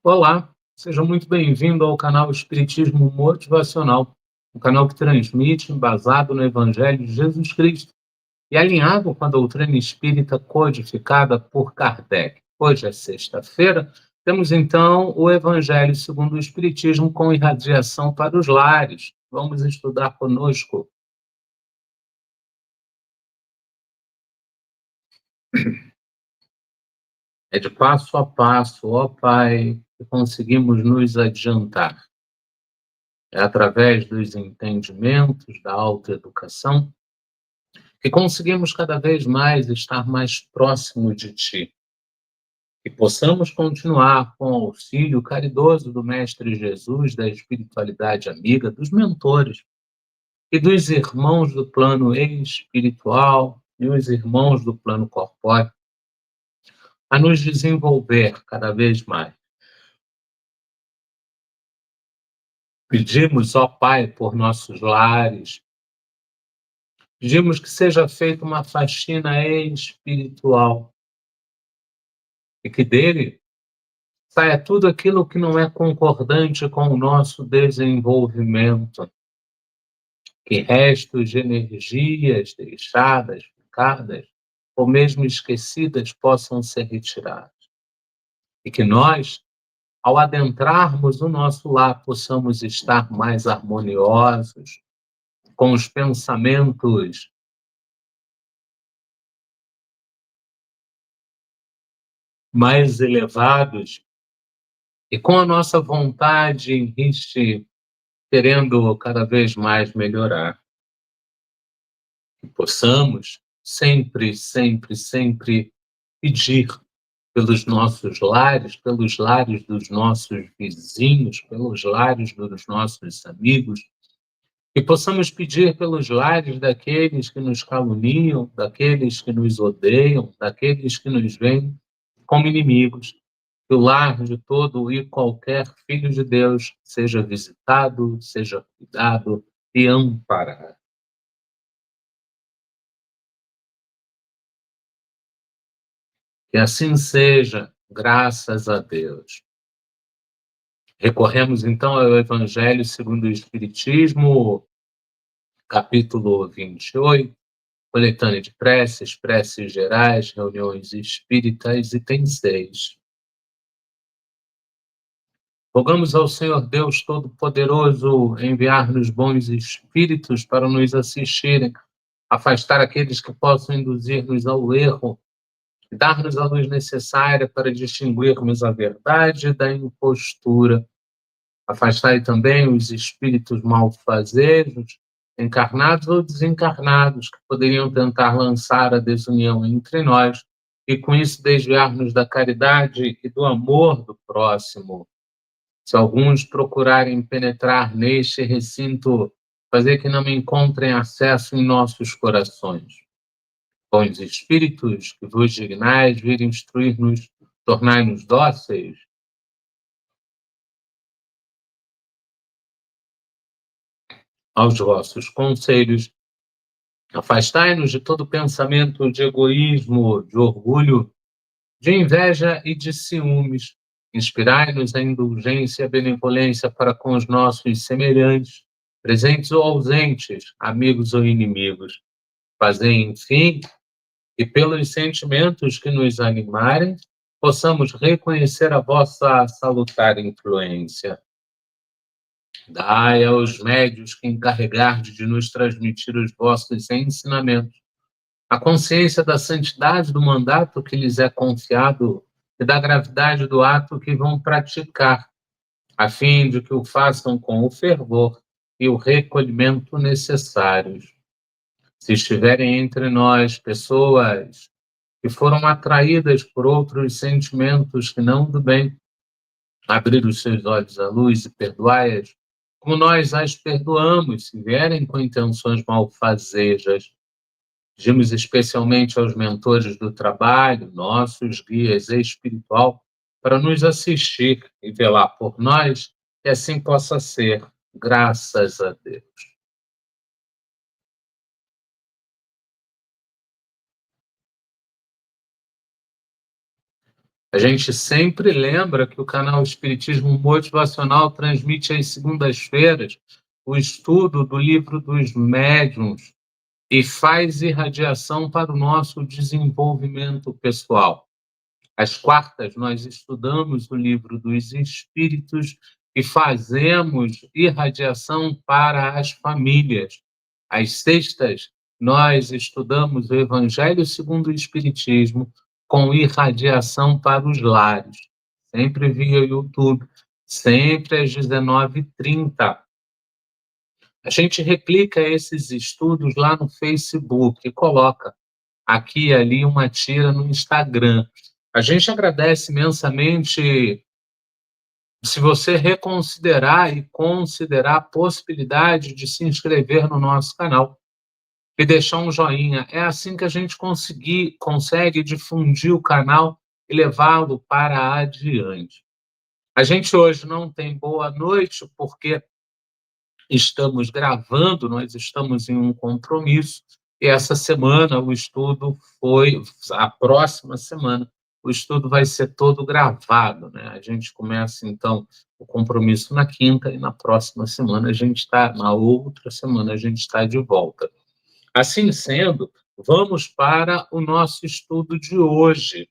Olá, seja muito bem-vindo ao canal Espiritismo Motivacional, um canal que transmite embasado no Evangelho de Jesus Cristo e alinhado com a doutrina espírita codificada por Kardec. Hoje é sexta-feira, temos então o Evangelho segundo o Espiritismo com irradiação para os lares. Vamos estudar conosco. É de passo a passo, ó Pai, que conseguimos nos adiantar. É através dos entendimentos, da autoeducação, que conseguimos cada vez mais estar mais próximo de Ti. E possamos continuar com o auxílio caridoso do Mestre Jesus, da espiritualidade amiga, dos mentores e dos irmãos do plano espiritual e os irmãos do plano corpóreo, a nos desenvolver cada vez mais. Pedimos, ó Pai, por nossos lares, pedimos que seja feita uma faxina espiritual e que dele saia tudo aquilo que não é concordante com o nosso desenvolvimento, que restos de energias deixadas, ficadas, ou mesmo esquecidas possam ser retirados. E que nós, ao adentrarmos o nosso lar, possamos estar mais harmoniosos, com os pensamentos mais elevados e com a nossa vontade em riche, querendo cada vez mais melhorar. Que possamos sempre, sempre, sempre pedir pelos nossos lares, pelos lares dos nossos vizinhos, pelos lares dos nossos amigos, que possamos pedir pelos lares daqueles que nos caluniam, daqueles que nos odeiam, daqueles que nos veem como inimigos. Que o lar de todo e qualquer filho de Deus seja visitado, seja cuidado e amparado. Que assim seja, graças a Deus. Recorremos então ao Evangelho segundo o Espiritismo, capítulo 28, coletânea de preces, preces gerais, reuniões espíritas, item 6. Rogamos ao Senhor Deus Todo-Poderoso enviar-nos bons espíritos para nos assistirem, afastar aqueles que possam induzir-nos ao erro, e dar-nos a luz necessária para distinguirmos a verdade da impostura. Afastai também os espíritos malfazejos, encarnados ou desencarnados, que poderiam tentar lançar a desunião entre nós e, com isso, desviar-nos da caridade e do amor do próximo. Se alguns procurarem penetrar neste recinto, fazer que não encontrem acesso em nossos corações. Bons espíritos, que vos dignais vir instruir-nos, tornai-nos dóceis. Aos vossos conselhos, afastai-nos de todo pensamento de egoísmo, de orgulho, de inveja e de ciúmes. Inspirai-nos a indulgência e a benevolência para com os nossos semelhantes, presentes ou ausentes, amigos ou inimigos. Fazei, enfim, que pelos sentimentos que nos animarem, possamos reconhecer a vossa salutar influência. Dai aos médios que encarregardes de nos transmitir os vossos ensinamentos a consciência da santidade do mandato que lhes é confiado e da gravidade do ato que vão praticar, a fim de que o façam com o fervor e o recolhimento necessários. Se estiverem entre nós pessoas que foram atraídas por outros sentimentos que não do bem, abrir os seus olhos à luz e perdoai-as, como nós as perdoamos se vierem com intenções malfazejas. Pedimos especialmente aos mentores do trabalho, nossos guias espiritual, para nos assistir e velar por nós, que assim possa ser, graças a Deus. A gente sempre lembra que o canal Espiritismo Motivacional transmite às segundas-feiras o estudo do Livro dos Médiuns e faz irradiação para o nosso desenvolvimento pessoal. Às quartas, nós estudamos o Livro dos Espíritos e fazemos irradiação para as famílias. Às sextas, nós estudamos o Evangelho segundo o Espiritismo com irradiação para os lares, sempre via YouTube, sempre às 19h30. A gente replica esses estudos lá no Facebook e coloca aqui e ali uma tira no Instagram. A gente agradece imensamente se você reconsiderar e considerar a possibilidade de se inscrever no nosso canal e deixar um joinha. É assim que a gente consegue difundir o canal e levá-lo para adiante. A gente hoje não tem boa noite porque estamos gravando, nós estamos em um compromisso, e essa semana o estudo a próxima semana, o estudo vai ser todo gravado, né? A gente começa, então, o compromisso na quinta, e na próxima semana na outra semana a gente está de volta. Assim sendo, vamos para o nosso estudo de hoje.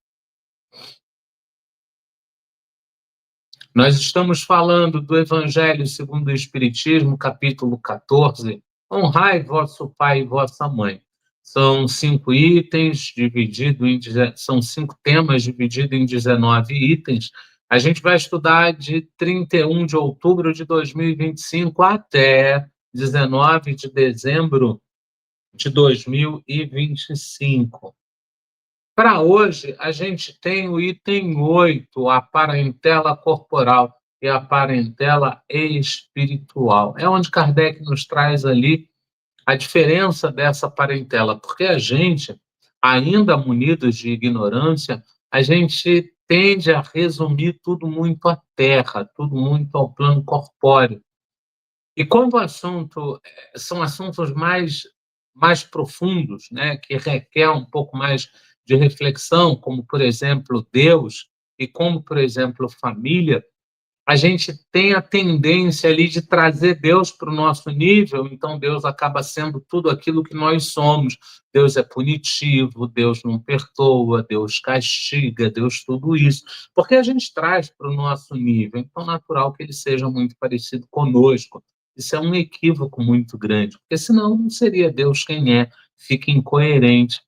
Nós estamos falando do Evangelho segundo o Espiritismo, capítulo 14, honrai vosso pai e vossa mãe. São 5 itens, são 5 temas divididos em 19 itens. A gente vai estudar de 31 de outubro de 2025 até 19 de dezembro de 2025. Para hoje, a gente tem o item 8, a parentela corporal e a parentela espiritual. É onde Kardec nos traz ali a diferença dessa parentela, porque a gente, ainda munidos de ignorância, a gente tende a resumir tudo muito à terra, tudo muito ao plano corpóreo. E quando o assunto são assuntos mais profundos, né, que requer um pouco mais de reflexão, como, por exemplo, Deus e como, por exemplo, família, a gente tem a tendência ali de trazer Deus para o nosso nível, então Deus acaba sendo tudo aquilo que nós somos. Deus é punitivo, Deus não perdoa, Deus castiga, Deus tudo isso, porque a gente traz para o nosso nível, então é natural que ele seja muito parecido conosco. Isso é um equívoco muito grande, porque senão não seria Deus quem é, fica incoerente.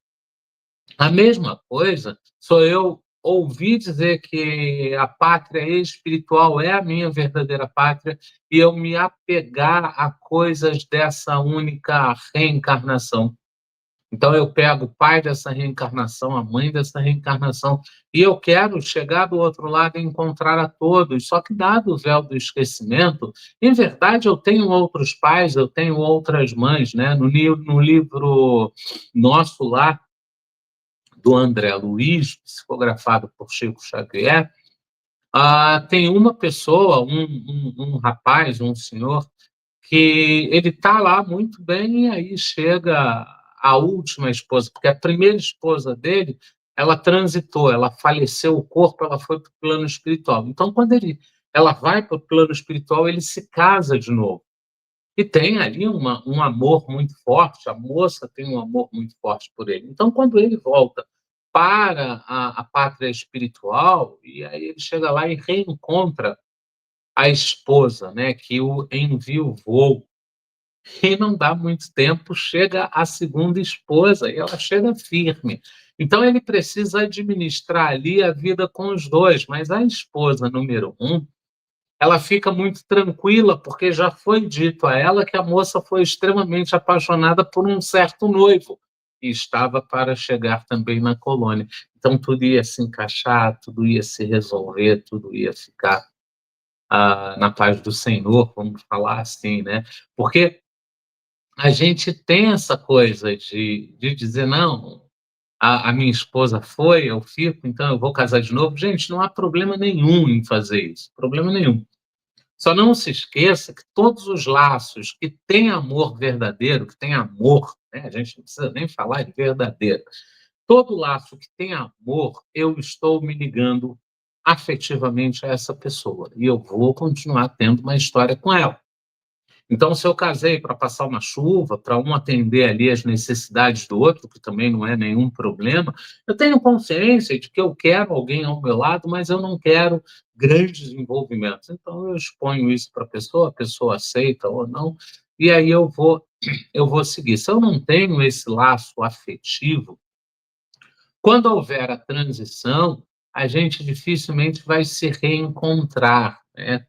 A mesma coisa sou eu ouvir dizer que a pátria espiritual é a minha verdadeira pátria e eu me apegar a coisas dessa única reencarnação. Então eu pego o pai dessa reencarnação, a mãe dessa reencarnação, e eu quero chegar do outro lado e encontrar a todos. Só que, dado o véu do esquecimento, em verdade eu tenho outros pais, eu tenho outras mães, né? No livro Nosso Lar, do André Luiz, psicografado por Chico Xavier, tem uma pessoa, um rapaz, um senhor, que ele está lá muito bem, e aí chega a última esposa, porque a primeira esposa dele, ela transitou, ela faleceu, o corpo, ela foi para o plano espiritual. Então, quando ela vai para o plano espiritual, ele se casa de novo. E tem ali um amor muito forte, a moça tem um amor muito forte por ele. Então, quando ele volta para a pátria espiritual, e aí ele chega lá e reencontra a esposa, né, que o enviuvou. E não dá muito tempo, chega a segunda esposa, e ela chega firme. Então, ele precisa administrar ali a vida com os dois, mas a esposa número 1, ela fica muito tranquila, porque já foi dito a ela que a moça foi extremamente apaixonada por um certo noivo, e estava para chegar também na colônia. Então, tudo ia se encaixar, tudo ia se resolver, tudo ia ficar na paz do Senhor, vamos falar assim, né? Porque a gente tem essa coisa de dizer, não, a minha esposa foi, eu fico, então eu vou casar de novo. Gente, não há problema nenhum em fazer isso, problema nenhum. Só não se esqueça que todos os laços que têm amor verdadeiro, que têm amor, né? A gente não precisa nem falar de verdadeiro, Todo laço que tem amor, eu estou me ligando afetivamente a essa pessoa e eu vou continuar tendo uma história com ela. Então, se eu casei para passar uma chuva, para um atender ali as necessidades do outro, que também não é nenhum problema, eu tenho consciência de que eu quero alguém ao meu lado, mas eu não quero grandes envolvimentos. Então, eu exponho isso para a pessoa aceita ou não, e aí eu vou seguir. Se eu não tenho esse laço afetivo, quando houver a transição, a gente dificilmente vai se reencontrar, né?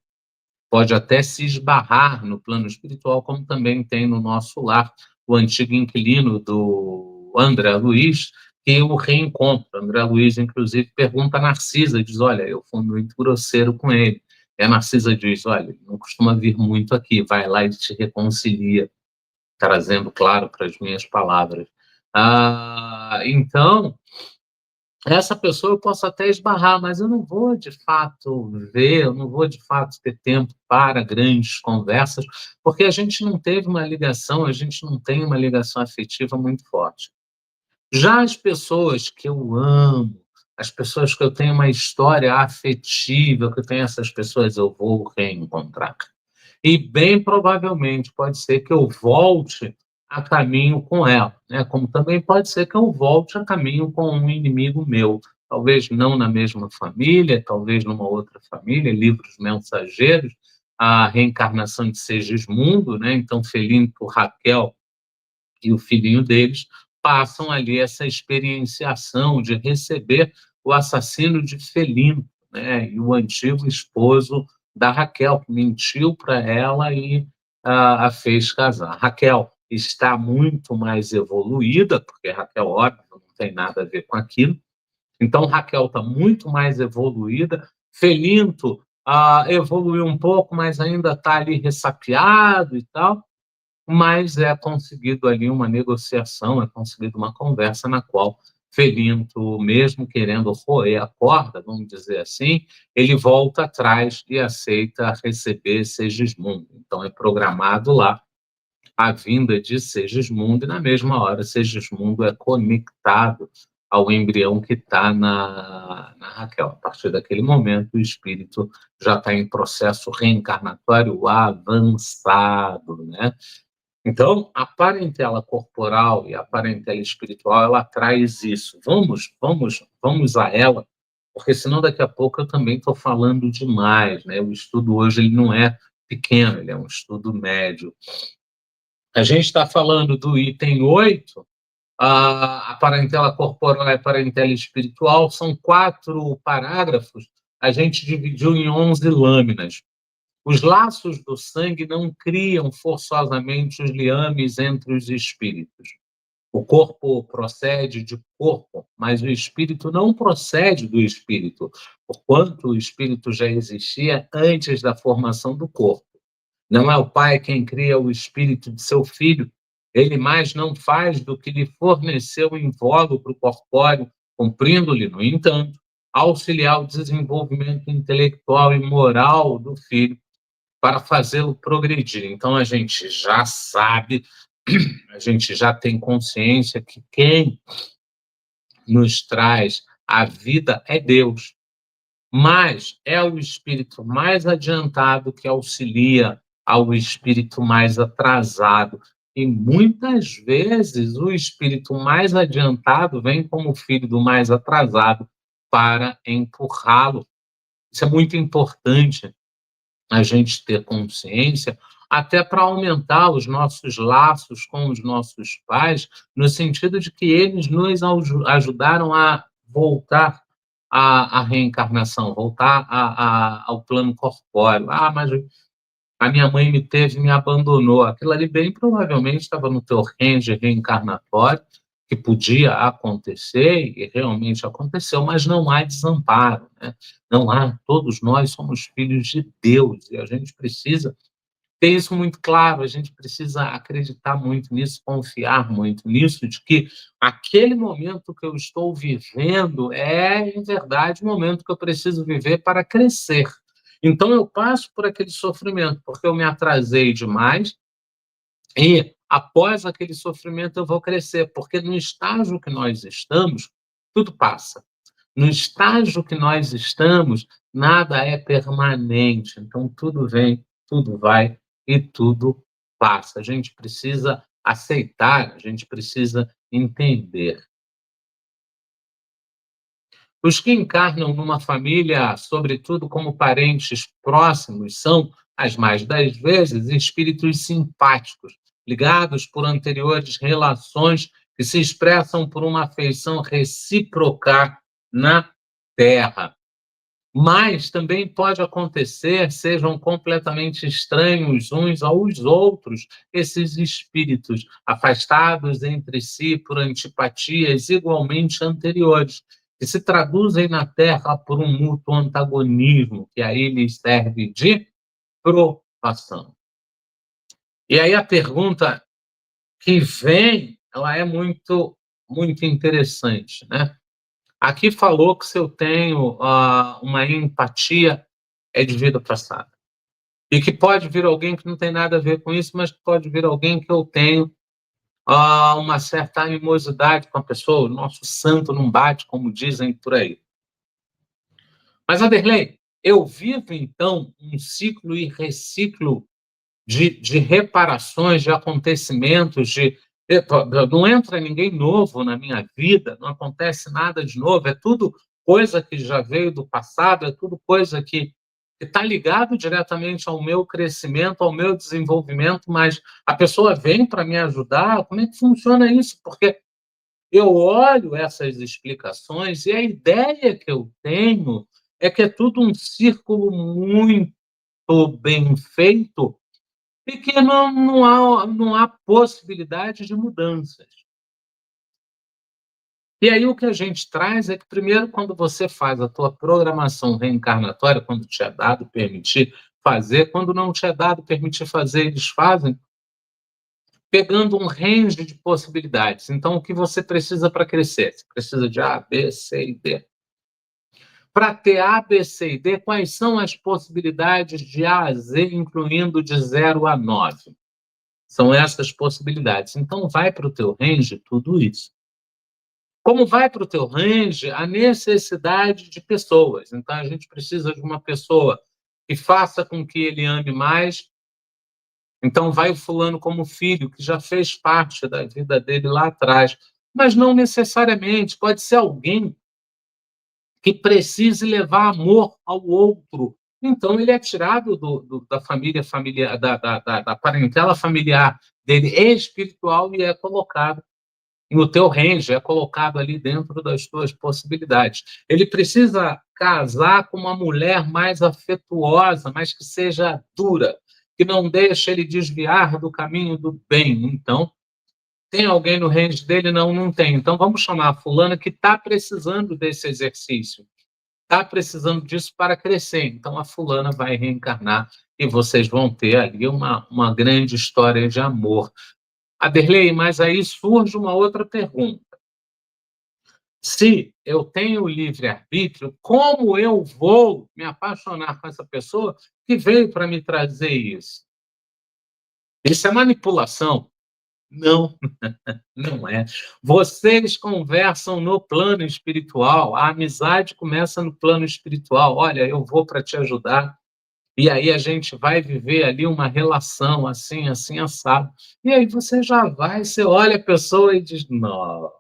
Pode até se esbarrar no plano espiritual, como também tem no nosso lar o antigo inquilino do André Luiz, que o reencontra. André Luiz, inclusive, pergunta a Narcisa, diz, olha, eu fui muito grosseiro com ele. E a Narcisa diz, olha, ele não costuma vir muito aqui, vai lá e te reconcilia, trazendo, claro, para as minhas palavras. Então, essa pessoa eu posso até esbarrar, mas eu não vou de fato ver, eu não vou de fato ter tempo para grandes conversas, porque a gente não teve uma ligação, a gente não tem uma ligação afetiva muito forte. Já as pessoas que eu amo, as pessoas que eu tenho uma história afetiva, que eu tenho essas pessoas, eu vou reencontrar. E bem provavelmente pode ser que eu volte a caminho com ela, né? Como também pode ser que eu volte a caminho com um inimigo meu, talvez não na mesma família, talvez numa outra família, livros mensageiros, a reencarnação de Segismundo, né? Então Felinto, Raquel e o filhinho deles passam ali essa experienciação de receber o assassino de Felinto, né? E o antigo esposo da Raquel, que mentiu para ela e a fez casar. Raquel está muito mais evoluída, porque Raquel, óbvio, não tem nada a ver com aquilo. Então, Raquel está muito mais evoluída. Felinto evoluiu um pouco, mas ainda está ali ressapiado e tal, mas é conseguido ali uma negociação, é conseguido uma conversa na qual Felinto, mesmo querendo roer a corda, vamos dizer assim, ele volta atrás e aceita receber Segismundo. Então é programado lá a vinda de Segismundo e na mesma hora Segismundo é conectado ao embrião que está na Raquel. A partir daquele momento o espírito já está em processo reencarnatório avançado, né? Então, a parentela corporal e a parentela espiritual, ela traz isso. Vamos a ela, porque senão daqui a pouco eu também estou falando demais, né? O estudo hoje ele não é pequeno, ele é um estudo médio. A gente está falando do item 8, a parentela corporal e a parentela espiritual, são 4 parágrafos, a gente dividiu em 11 lâminas. Os laços do sangue não criam forçosamente os liames entre os espíritos. O corpo procede de corpo, mas o espírito não procede do espírito, porquanto o espírito já existia antes da formação do corpo. Não é o pai quem cria o espírito de seu filho, ele mais não faz do que lhe forneceu o invólucro corpóreo, cumprindo-lhe, no entanto, auxiliar o desenvolvimento intelectual e moral do filho para fazê-lo progredir. Então, a gente já sabe, a gente já tem consciência que quem nos traz a vida é Deus, mas é o espírito mais adiantado que auxilia ao espírito mais atrasado. E muitas vezes o espírito mais adiantado vem como filho do mais atrasado para empurrá-lo. Isso é muito importante a gente ter consciência, até para aumentar os nossos laços com os nossos pais, no sentido de que eles nos ajudaram a voltar à reencarnação, voltar ao plano corpóreo. Ah, mas a minha mãe me teve e me abandonou. Aquilo ali bem provavelmente estava no teu range reencarnatório, que podia acontecer, e realmente aconteceu, mas não há desamparo, né? Não há, todos nós somos filhos de Deus, e a gente precisa ter isso muito claro, a gente precisa acreditar muito nisso, confiar muito nisso, de que aquele momento que eu estou vivendo é, em verdade, o momento que eu preciso viver para crescer. Então, eu passo por aquele sofrimento, porque eu me atrasei demais, e após aquele sofrimento eu vou crescer, porque no estágio que nós estamos, tudo passa. No estágio que nós estamos, nada é permanente, então tudo vem, tudo vai e tudo passa. A gente precisa aceitar, a gente precisa entender. Os que encarnam numa família, sobretudo como parentes próximos, são, as mais das vezes, espíritos simpáticos, ligados por anteriores relações que se expressam por uma afeição recíproca na Terra. Mas também pode acontecer, sejam completamente estranhos uns aos outros, esses espíritos, afastados entre si por antipatias igualmente anteriores, que se traduzem na Terra por um mútuo antagonismo, que aí lhes serve de provação. E aí a pergunta que vem, ela é muito interessante, né? Aqui falou que se eu tenho uma empatia, é de vida passada. E que pode vir alguém que não tem nada a ver com isso, mas pode vir alguém que eu tenho uma certa animosidade com a pessoa. O nosso santo não bate, como dizem por aí. Mas, Aderlei, eu vivo, então, um ciclo e reciclo de reparações, de acontecimentos, não entra ninguém novo na minha vida, não acontece nada de novo, é tudo coisa que já veio do passado, é tudo coisa que está ligado diretamente ao meu crescimento, ao meu desenvolvimento, mas a pessoa vem para me ajudar, como é que funciona isso? Porque eu olho essas explicações e a ideia que eu tenho é que é tudo um círculo muito bem feito e que não há possibilidade de mudanças. E aí o que a gente traz é que, primeiro, quando você faz a tua programação reencarnatória, quando te é dado permitir fazer, quando não te é dado permitir fazer, eles fazem, pegando um range de possibilidades. Então, o que você precisa para crescer? Você precisa de A, B, C e D. Para ter A, B, C e D, quais são as possibilidades de A a Z, incluindo de 0 a 9? São essas possibilidades. Então, vai para o teu range tudo isso. Como vai para o teu range a necessidade de pessoas. Então, a gente precisa de uma pessoa que faça com que ele ame mais. Então, vai o fulano como filho, que já fez parte da vida dele lá atrás. Mas não necessariamente. Pode ser alguém que precise levar amor ao outro. Então, ele é tirado da família familiar, da parentela familiar dele espiritual e é colocado no teu range, é colocado ali dentro das tuas possibilidades. Ele precisa casar com uma mulher mais afetuosa, mas que seja dura, que não deixe ele desviar do caminho do bem. Então, tem alguém no range dele? Não, não tem. Então, vamos chamar a fulana que está precisando desse exercício, está precisando disso para crescer. Então, a fulana vai reencarnar e vocês vão ter ali uma grande história de amor. Aderlei, mas aí surge uma outra pergunta. Se eu tenho livre-arbítrio, como eu vou me apaixonar com essa pessoa que veio para me trazer isso? Isso é manipulação? Não, não é. Vocês conversam no plano espiritual, a amizade começa no plano espiritual. Olha, eu vou para te ajudar. E aí a gente vai viver ali uma relação assim, assim, assado. E aí você já vai, você olha a pessoa e diz, nossa,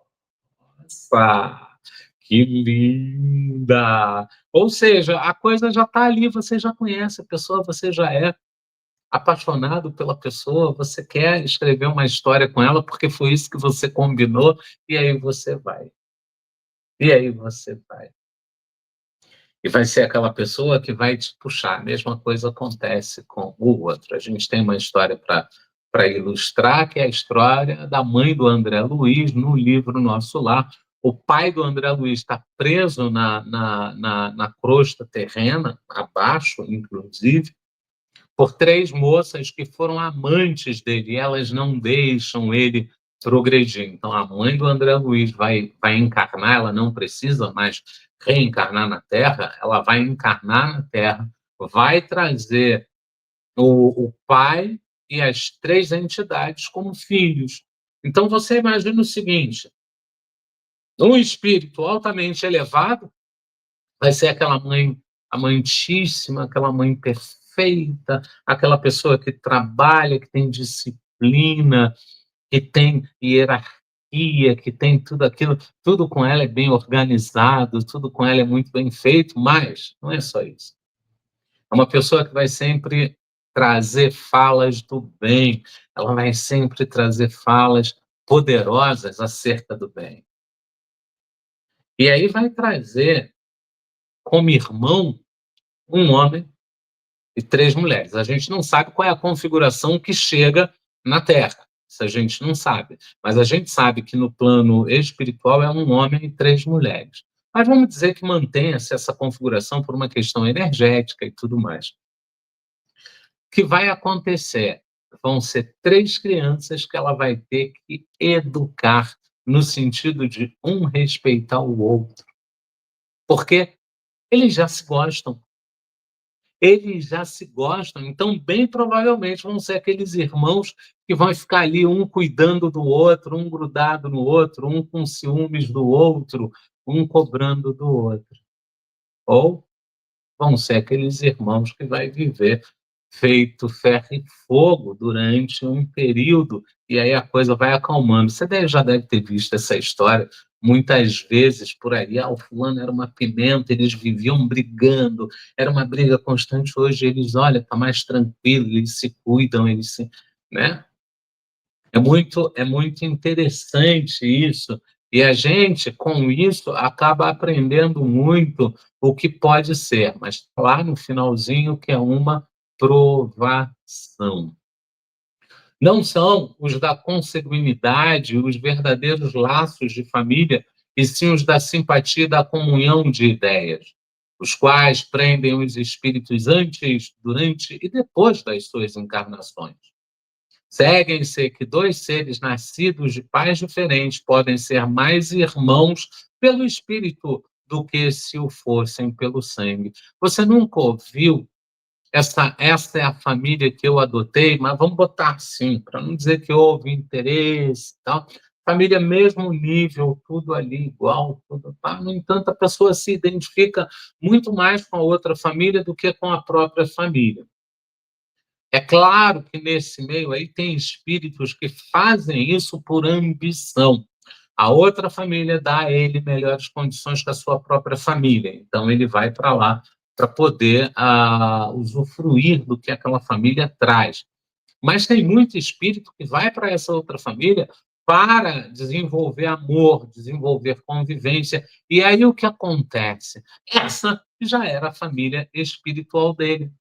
que linda! Ou seja, a coisa já está ali, você já conhece a pessoa, você já é apaixonado pela pessoa, você quer escrever uma história com ela porque foi isso que você combinou, e aí você vai. E aí você vai. E vai ser aquela pessoa que vai te puxar. A mesma coisa acontece com o outro. A gente tem uma história para ilustrar, que é a história da mãe do André Luiz, no livro Nosso Lar. O pai do André Luiz está preso na crosta terrena, abaixo, inclusive, por três moças que foram amantes dele, e elas não deixam ele progredir. Então, a mãe do André Luiz vai encarnar, ela não precisa mais reencarnar na Terra, ela vai encarnar na Terra, vai trazer o pai e as três entidades como filhos. Então, você imagina o seguinte: um espírito altamente elevado vai ser aquela mãe amantíssima, aquela mãe perfeita, aquela pessoa que trabalha, que tem disciplina, que tem hierarquia, que tem tudo aquilo, tudo com ela é bem organizado, tudo com ela é muito bem feito, mas não é só isso. É uma pessoa que vai sempre trazer falas do bem, ela vai sempre trazer falas poderosas acerca do bem. E aí vai trazer como irmão um homem e três mulheres. A gente não sabe qual é a configuração que chega na Terra. Isso a gente não sabe. Mas a gente sabe que no plano espiritual é um homem e três mulheres. Mas vamos dizer que mantenha-se essa configuração por uma questão energética e tudo mais. O que vai acontecer? Vão ser três crianças que ela vai ter que educar no sentido de um respeitar o outro. Porque eles já se gostam. Eles já se gostam, então bem provavelmente vão ser aqueles irmãos que vão ficar ali, um cuidando do outro, um grudado no outro, um com ciúmes do outro, um cobrando do outro. Ou vão ser aqueles irmãos que vai viver feito ferro e fogo durante um período, e aí a coisa vai acalmando. Já deve ter visto essa história muitas vezes por aí. O fulano era uma pimenta, eles viviam brigando, era uma briga constante. Hoje eles, olha, tá mais tranquilo, eles se cuidam, eles se, né? É muito interessante isso. E a gente, com isso, acaba aprendendo muito o que pode ser, mas lá no finalzinho que é uma provação. Não são os da consanguinidade, os verdadeiros laços de família, e sim os da simpatia e da comunhão de ideias, os quais prendem os espíritos antes, durante e depois das suas encarnações. Seguem-se que dois seres nascidos de pais diferentes podem ser mais irmãos pelo espírito do que se o fossem pelo sangue. Você nunca ouviu essa é a família que eu adotei, mas vamos botar assim, para não dizer que houve interesse e tal. Família mesmo nível, tudo ali igual, tudo, tá? No entanto, a pessoa se identifica muito mais com a outra família do que com a própria família. É claro que nesse meio aí tem espíritos que fazem isso por ambição. A outra família dá a ele melhores condições que a sua própria família. Então ele vai para lá para poder usufruir do que aquela família traz. Mas tem muito espírito que vai para essa outra família para desenvolver amor, desenvolver convivência. E aí o que acontece? Essa já era a família espiritual dele.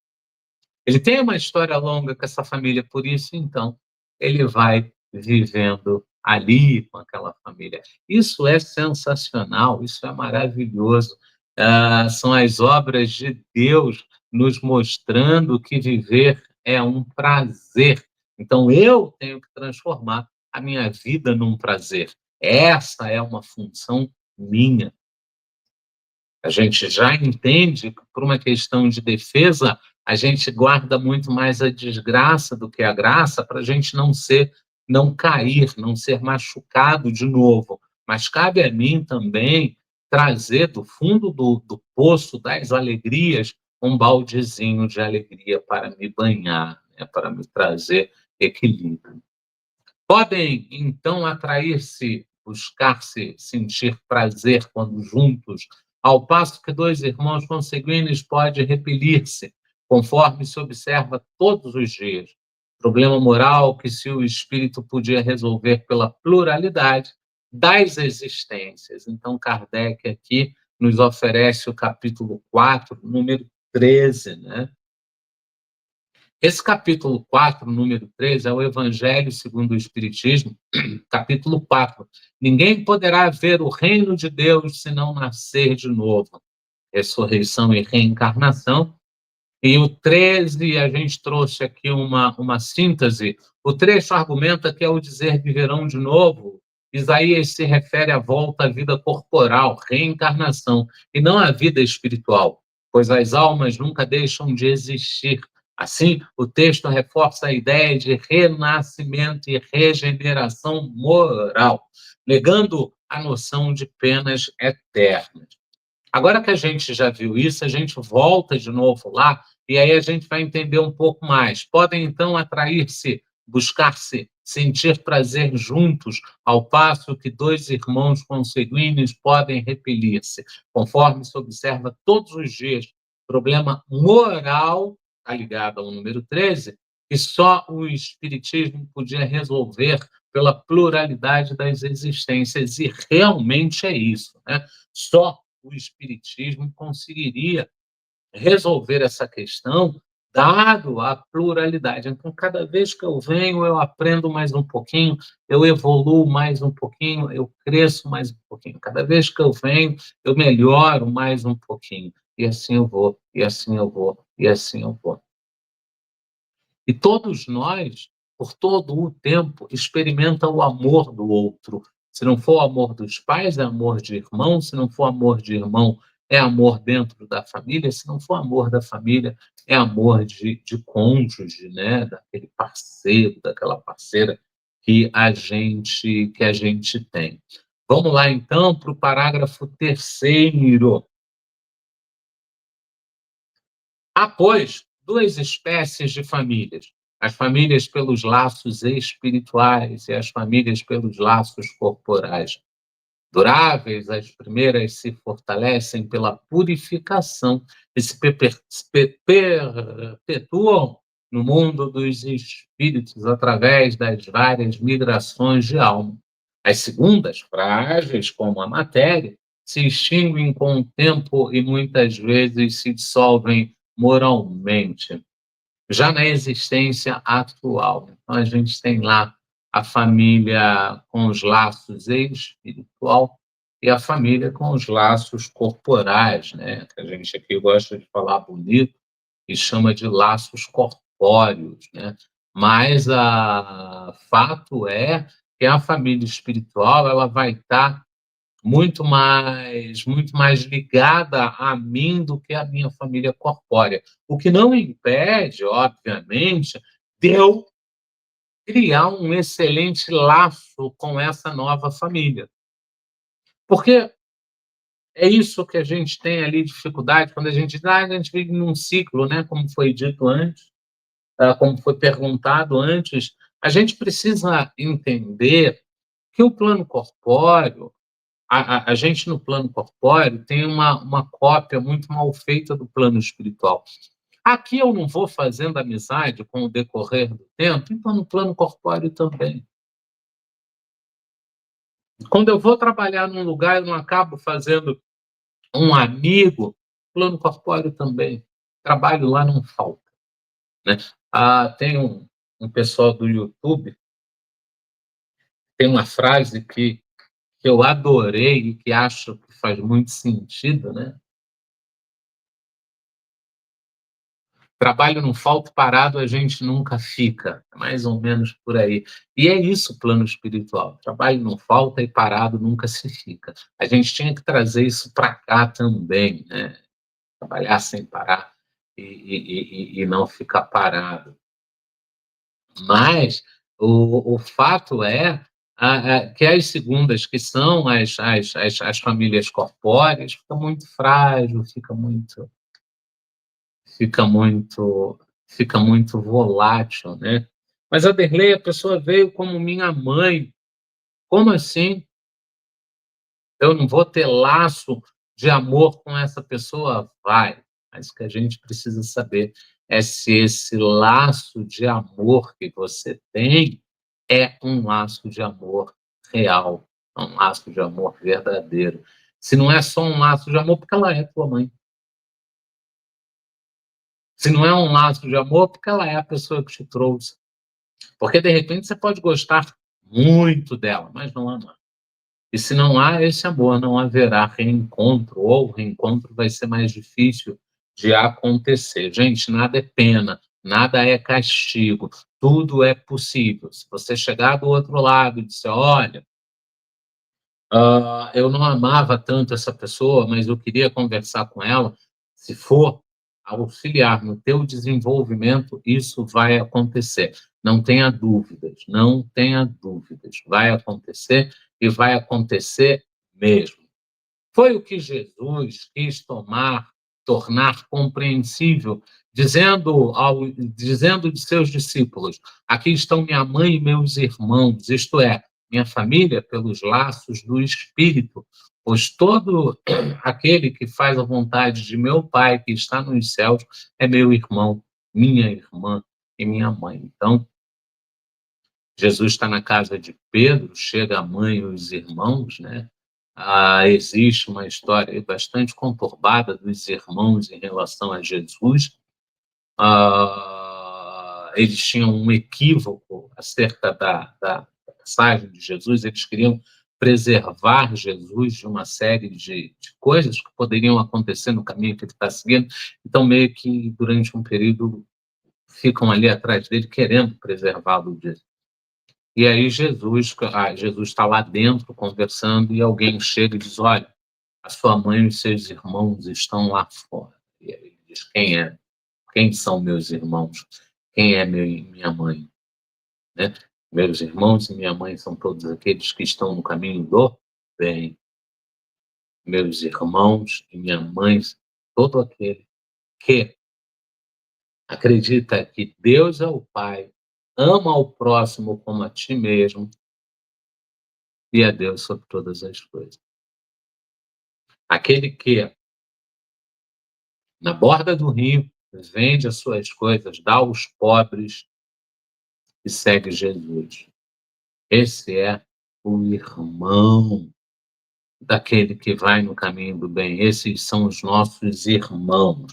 Ele tem uma história longa com essa família, por isso, então, ele vai vivendo ali com aquela família. Isso é sensacional, isso é maravilhoso. São as obras de Deus nos mostrando que viver é um prazer. Então, eu tenho que transformar a minha vida num prazer. Essa é uma função minha. A gente já entende que, por uma questão de defesa, a gente guarda muito mais a desgraça do que a graça para a gente não cair, não ser machucado de novo. Mas cabe a mim também trazer do fundo do poço das alegrias um baldezinho de alegria para me banhar, né, para me trazer equilíbrio. Podem, então, atrair-se, buscar-se, sentir prazer quando juntos, ao passo que dois irmãos consanguíneos podem repelir-se, conforme se observa todos os dias. Problema moral que se o espírito podia resolver pela pluralidade das existências. Então, Kardec aqui nos oferece o capítulo 4, número 13, né? Esse capítulo 4, número 13, é o Evangelho segundo o Espiritismo, capítulo 4. Ninguém poderá ver o reino de Deus se não nascer de novo. Ressurreição e reencarnação. E o 13, a gente trouxe aqui uma síntese. O trecho argumenta que, ao dizer viverão de novo, Isaías se refere à volta à vida corporal, reencarnação, e não à vida espiritual, pois as almas nunca deixam de existir, Assim, o texto reforça a ideia de renascimento e regeneração moral, negando a noção de penas eternas. Agora que a gente já viu isso, a gente volta de novo lá e aí a gente vai entender um pouco mais. Podem então atrair-se, buscar-se, sentir prazer juntos, ao passo que dois irmãos consanguíneos podem repelir-se, conforme se observa todos os dias. Problema moral está ligado ao número 13, que só o Espiritismo podia resolver pela pluralidade das existências, e realmente é isso, né? Só o Espiritismo conseguiria resolver essa questão, dado a pluralidade. Então, cada vez que eu venho, eu aprendo mais um pouquinho, eu evoluo mais um pouquinho, eu cresço mais um pouquinho. Cada vez que eu venho, eu melhoro mais um pouquinho. E assim eu vou, e assim eu vou, e assim eu vou. E todos nós, por todo o tempo, experimentam o amor do outro. Se não for o amor dos pais, é amor de irmão. Se não for amor de irmão, é amor dentro da família. Se não for amor da família, é amor de cônjuge, né? Daquele parceiro, daquela parceira que a gente tem. Vamos lá, então, para o parágrafo terceiro. Há, pois, duas espécies de famílias: as famílias pelos laços espirituais e as famílias pelos laços corporais. Duráveis, as primeiras se fortalecem pela purificação e se perpetuam no mundo dos espíritos através das várias migrações de alma. As segundas, frágeis como a matéria, se extinguem com o tempo e muitas vezes se dissolvem moralmente, já na existência atual. Então, a gente tem lá a família com os laços espiritual e a família com os laços corporais, né? Que a gente aqui gosta de falar bonito e chama de laços corpóreos, né? Mas o fato é que a família espiritual ela vai estar muito mais ligada a mim do que a minha família corpórea. O que não impede, obviamente, de eu criar um excelente laço com essa nova família. Porque é isso que a gente tem ali dificuldade quando a gente diz, a gente vive num ciclo, né? Como foi dito antes, como foi perguntado antes, a gente precisa entender que o plano corpóreo, a gente no plano corpóreo tem uma cópia muito mal feita do plano espiritual. Aqui eu não vou fazendo amizade com o decorrer do tempo, então no plano corpóreo também. Quando eu vou trabalhar num lugar, eu não acabo fazendo um amigo, plano corpóreo também. Trabalho lá não falta, né? Tem um pessoal do YouTube, tem uma frase que eu adorei e que acho que faz muito sentido, né? Trabalho não falta, parado a gente nunca fica, é mais ou menos por aí. E é isso o plano espiritual, trabalho não falta e parado nunca se fica. A gente tinha que trazer isso para cá também, né? Trabalhar sem parar e não ficar parado. Mas o fato é que as segundas, que são as famílias corpóreas, fica muito, fica muito volátil, né? Mas a Derlei, a pessoa veio como minha mãe. Como assim? Eu não vou ter laço de amor com essa pessoa? Vai. Mas o que a gente precisa saber é se esse laço de amor que você tem é um laço de amor real, é um laço de amor verdadeiro. Se não é só um laço de amor, porque ela é tua mãe. Se não é um laço de amor, porque ela é a pessoa que te trouxe. Porque, de repente, você pode gostar muito dela, mas não amar. E se não há esse amor, não haverá reencontro, ou o reencontro vai ser mais difícil de acontecer. Gente, nada é pena, nada é castigo, tudo é possível. Se você chegar do outro lado e disser, olha, eu não amava tanto essa pessoa, mas eu queria conversar com ela, se for auxiliar no teu desenvolvimento, isso vai acontecer. Não tenha dúvidas, não tenha dúvidas. Vai acontecer e vai acontecer mesmo. Foi o que Jesus quis tornar compreensível, dizendo de seus discípulos: aqui estão minha mãe e meus irmãos, isto é, minha família pelos laços do Espírito, pois todo aquele que faz a vontade de meu Pai que está nos céus é meu irmão, minha irmã e minha mãe. Então, Jesus está na casa de Pedro, chega a mãe e os irmãos, né? Existe uma história bastante conturbada dos irmãos em relação a Jesus. Eles tinham um equívoco acerca da passagem de Jesus, eles queriam preservar Jesus de uma série de coisas que poderiam acontecer no caminho que ele está seguindo, então meio que durante um período ficam ali atrás dele querendo preservá-lo disso. E aí Jesus está lá dentro conversando e alguém chega e diz: olha, a sua mãe e os seus irmãos estão lá fora. E aí ele diz: quem é? Quem são meus irmãos? Quem é minha mãe? Né? Meus irmãos e minha mãe são todos aqueles que estão no caminho do bem. Meus irmãos e minha mãe, todo aquele que acredita que Deus é o Pai, ama ao próximo como a ti mesmo e a Deus sobre todas as coisas. Aquele que, na borda do rio, vende as suas coisas, dá aos pobres e segue Jesus. Esse é o irmão daquele que vai no caminho do bem. Esses são os nossos irmãos.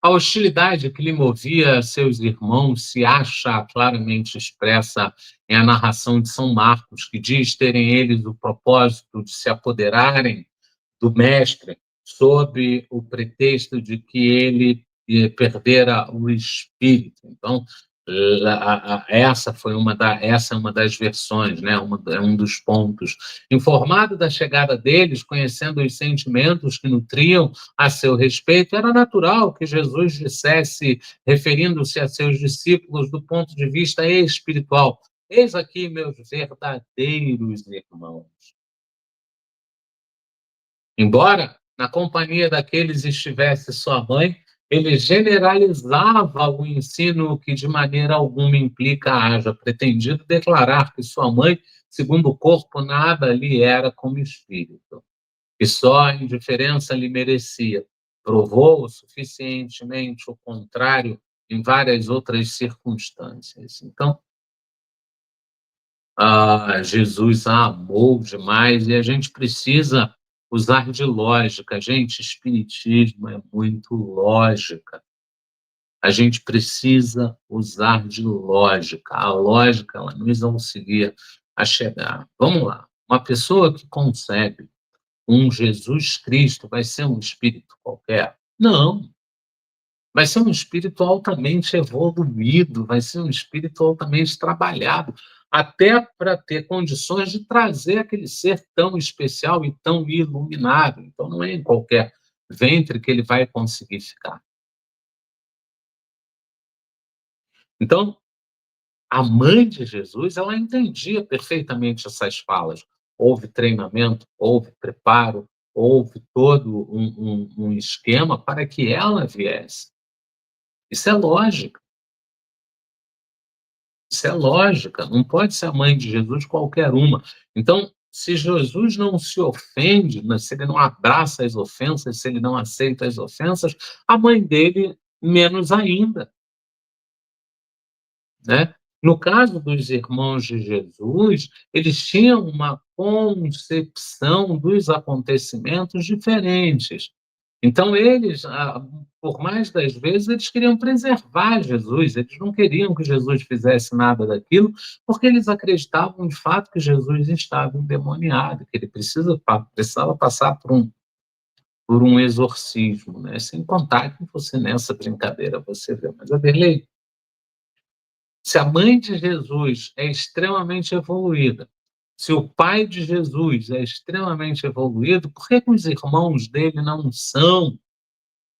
A hostilidade que lhe movia a seus irmãos se acha claramente expressa em a narração de São Marcos, que diz terem eles o propósito de se apoderarem do mestre sob o pretexto de que ele perdera o espírito. Então, essa é uma das versões, né? É um dos pontos. Informado da chegada deles, conhecendo os sentimentos que nutriam a seu respeito, era natural que Jesus dissesse, referindo-se a seus discípulos do ponto de vista espiritual: eis aqui meus verdadeiros irmãos. Embora na companhia daqueles estivesse sua mãe, ele generalizava o ensino que de maneira alguma implica haja pretendido declarar que sua mãe, segundo o corpo, nada lhe era como espírito, que só a indiferença lhe merecia. Provou suficientemente o contrário em várias outras circunstâncias. Então, Jesus a amou demais e a gente precisa usar de lógica. Gente, espiritismo é muito lógica. A gente precisa usar de lógica. A lógica, ela nos auxilia a chegar. Vamos lá. Uma pessoa que concebe um Jesus Cristo vai ser um espírito qualquer? Não. Vai ser um espírito altamente evoluído, vai ser um espírito altamente trabalhado, até para ter condições de trazer aquele ser tão especial e tão iluminado. Então, não é em qualquer ventre que ele vai conseguir ficar. Então, a mãe de Jesus, ela entendia perfeitamente essas falas. Houve treinamento, houve preparo, houve todo um esquema para que ela viesse. Isso é lógica. Isso é lógica, não pode ser a mãe de Jesus qualquer uma. Então, se Jesus não se ofende, se ele não abraça as ofensas, se ele não aceita as ofensas, a mãe dele menos ainda, né? No caso dos irmãos de Jesus, eles tinham uma concepção dos acontecimentos diferentes. Então eles, por mais das vezes, eles queriam preservar Jesus, eles não queriam que Jesus fizesse nada daquilo, porque eles acreditavam de fato que Jesus estava endemoniado, que ele precisava passar por um exorcismo, né? Sem contar que você nessa brincadeira você vê. Mas, Adelei, Se a mãe de Jesus é extremamente evoluída, se o pai de Jesus é extremamente evoluído, por que que os irmãos dele não são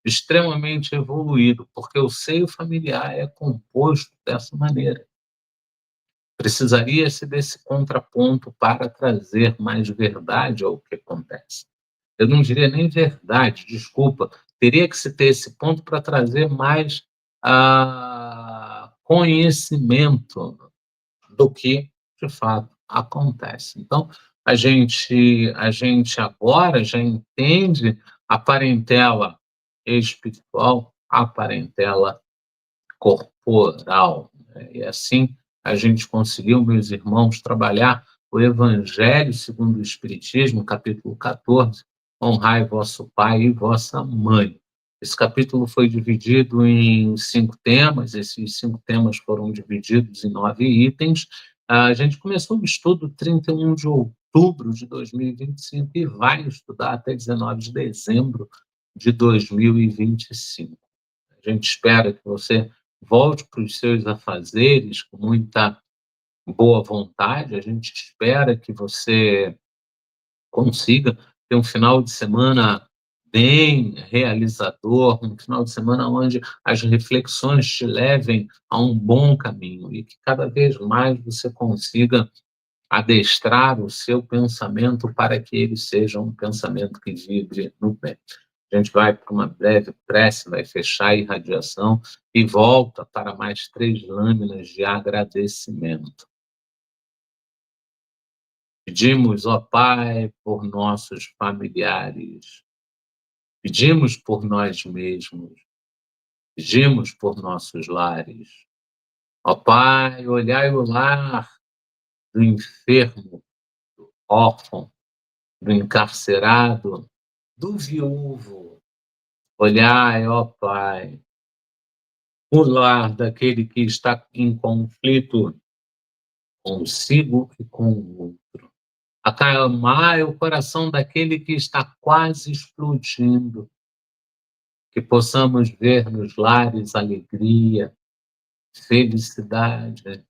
extremamente evoluídos? Porque o seio familiar é composto dessa maneira. Precisaria-se desse contraponto para trazer mais verdade ao que acontece. Eu não diria nem verdade, desculpa, teria que se ter esse ponto para trazer mais conhecimento do que, de fato, acontece. Então, a gente agora já entende a parentela espiritual, a parentela corporal, né? E assim a gente conseguiu, meus irmãos, trabalhar o Evangelho segundo o Espiritismo, capítulo 14, honrai vosso pai e vossa mãe. Esse capítulo foi dividido em 5 temas, esses 5 temas foram divididos em 9 itens. A gente começou o estudo 31 de outubro de 2025 e vai estudar até 19 de dezembro de 2025. A gente espera que você volte para os seus afazeres com muita boa vontade. A gente espera que você consiga ter um final de semana bem realizador, um final de semana onde as reflexões te levem a um bom caminho e que cada vez mais você consiga adestrar o seu pensamento para que ele seja um pensamento que vibre no bem. A gente vai para uma breve prece, vai fechar a irradiação e volta para mais 3 lâminas de agradecimento. Pedimos, ó Pai, por nossos familiares, pedimos por nós mesmos, pedimos por nossos lares. Ó Pai, olhai o lar do enfermo, do órfão, do encarcerado, do viúvo. Olhai, ó Pai, o lar daquele que está em conflito consigo e com o outro. Acalmai o coração daquele que está quase explodindo, que possamos ver nos lares alegria, felicidade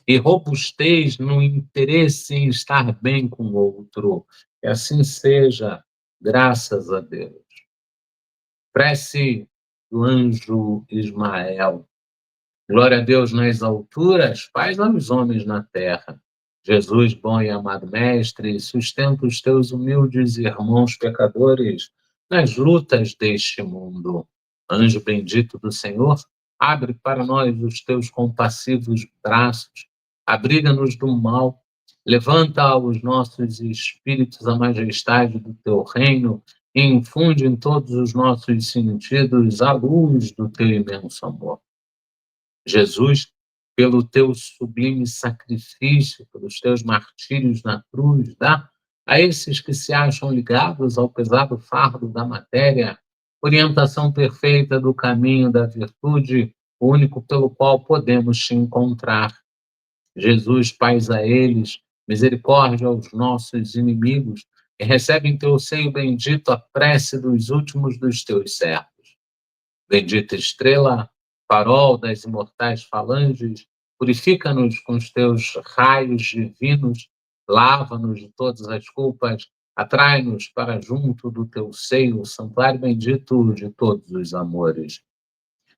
e robustez no interesse em estar bem com o outro. Que assim seja, graças a Deus. Prece do anjo Ismael. Glória a Deus nas alturas, paz aos homens na terra. Jesus, bom e amado Mestre, sustenta os teus humildes irmãos pecadores nas lutas deste mundo. Anjo bendito do Senhor, abre para nós os teus compassivos braços, abriga-nos do mal, levanta aos nossos espíritos a majestade do teu reino e infunde em todos os nossos sentidos a luz do teu imenso amor. Jesus, pelo teu sublime sacrifício, pelos teus martírios na cruz, dá a esses que se acham ligados ao pesado fardo da matéria, orientação perfeita do caminho da virtude, o único pelo qual podemos te encontrar. Jesus, paz a eles, misericórdia aos nossos inimigos, e recebe em teu seio bendito a prece dos últimos dos teus servos. Bendita estrela, farol das imortais falanges, purifica-nos com os teus raios divinos, lava-nos de todas as culpas, atrai-nos para junto do teu seio, santuário bendito de todos os amores.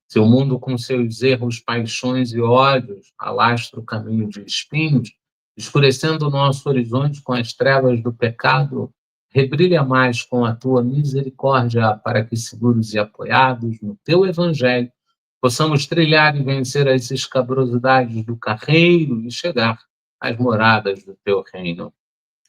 Se o mundo com seus erros, paixões e ódios alastra o caminho de espinhos, escurecendo o nosso horizonte com as trevas do pecado, rebrilha mais com a tua misericórdia para que, seguros e apoiados no teu evangelho, possamos trilhar e vencer as escabrosidades do carreiro e chegar às moradas do teu reino.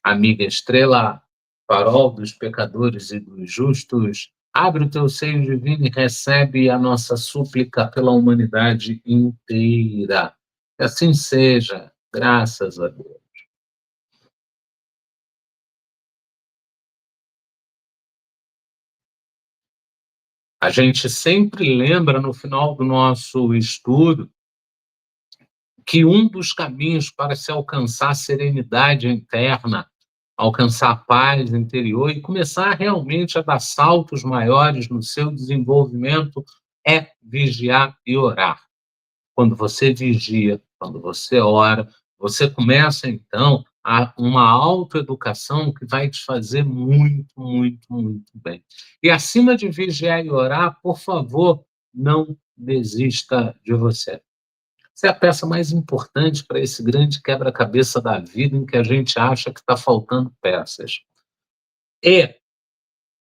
Amiga estrela, farol dos pecadores e dos justos, abre o teu seio divino e recebe a nossa súplica pela humanidade inteira. Que assim seja, graças a Deus. A gente sempre lembra no final do nosso estudo que um dos caminhos para se alcançar a serenidade interna, alcançar a paz interior e começar realmente a dar saltos maiores no seu desenvolvimento é vigiar e orar. quando você vigia, quando você ora, você começa, então, uma autoeducação que vai te fazer muito, muito, muito bem. E acima de vigiar e orar, por favor, não desista de você. Essa é a peça mais importante para esse grande quebra-cabeça da vida em que a gente acha que está faltando peças. E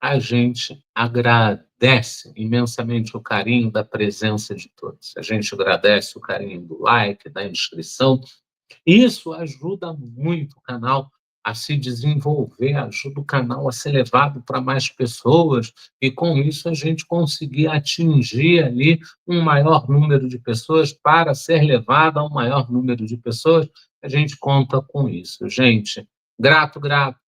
a gente agradece imensamente o carinho da presença de todos. A gente agradece o carinho do like, da inscrição. Isso ajuda muito o canal a se desenvolver, ajuda o canal a ser levado para mais pessoas e, com isso, a gente conseguir atingir ali um maior número de pessoas para ser levado a um maior número de pessoas. A gente conta com isso. Gente, grato, grato,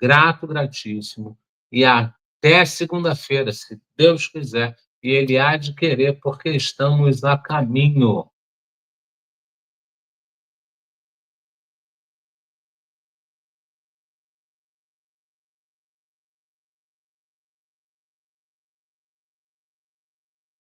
grato, gratíssimo. E até segunda-feira, se Deus quiser, e Ele há de querer, porque estamos a caminho.